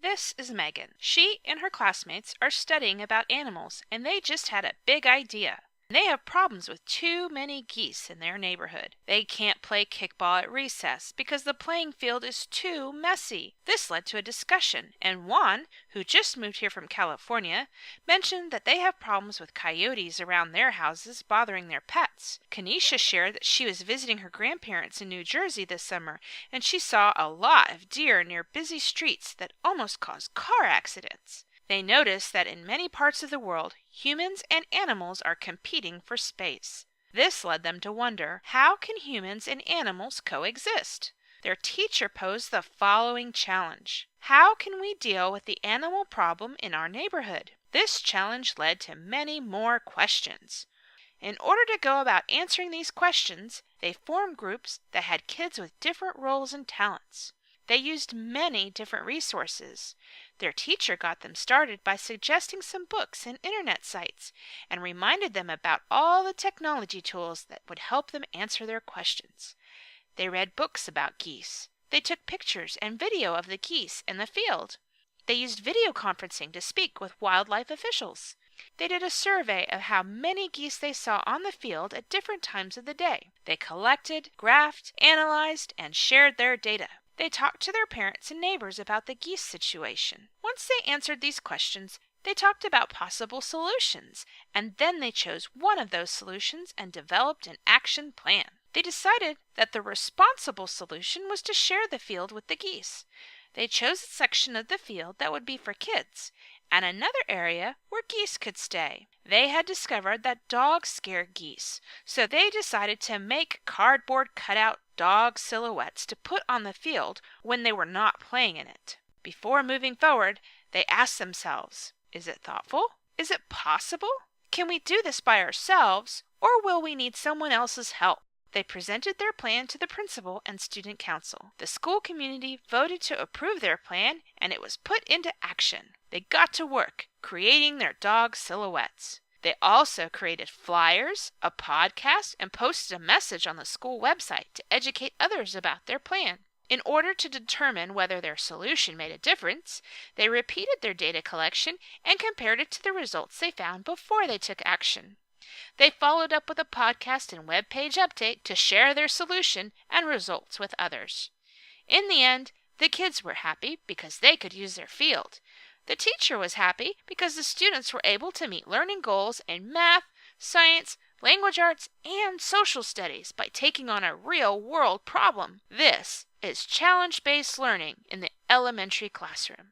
This is Megan. She and her classmates are studying about animals, and they just had a big idea. They have problems with too many geese in their neighborhood. They can't play kickball at recess because the playing field is too messy. This led to a discussion, and Juan, who just moved here from California, mentioned that they have problems with coyotes around their houses bothering their pets. Kanisha shared that she was visiting her grandparents in New Jersey this summer, and she saw a lot of deer near busy streets that almost caused car accidents. They noticed that in many parts of the world, humans and animals are competing for space. This led them to wonder, how can humans and animals coexist? Their teacher posed the following challenge. How can we deal with the animal problem in our neighborhood? This challenge led to many more questions. In order to go about answering these questions, they formed groups that had kids with different roles and talents. They used many different resources. Their teacher got them started by suggesting some books and internet sites and reminded them about all the technology tools that would help them answer their questions. They read books about geese. They took pictures and video of the geese in the field. They used video conferencing to speak with wildlife officials. They did a survey of how many geese they saw on the field at different times of the day. They collected, graphed, analyzed, and shared their data. They talked to their parents and neighbors about the geese situation. Once they answered these questions, they talked about possible solutions, and then they chose one of those solutions and developed an action plan. They decided that the responsible solution was to share the field with the geese. They chose a section of the field that would be for kids, and another area where geese could stay. They had discovered that dogs scared geese, so they decided to make cardboard cutout dog silhouettes to put on the field when they were not playing in it. Before moving forward, they asked themselves, is it thoughtful? Is it possible? Can we do this by ourselves, or will we need someone else's help? They presented their plan to the principal and student council. The school community voted to approve their plan, and it was put into action. They got to work, creating their dog silhouettes. They also created flyers, a podcast, and posted a message on the school website to educate others about their plan. In order to determine whether their solution made a difference, they repeated their data collection and compared it to the results they found before they took action. They followed up with a podcast and web page update to share their solution and results with others. In the end, the kids were happy because they could use their field. The teacher was happy because the students were able to meet learning goals in math, science, language arts, and social studies by taking on a real-world problem. This is challenge-based learning in the elementary classroom.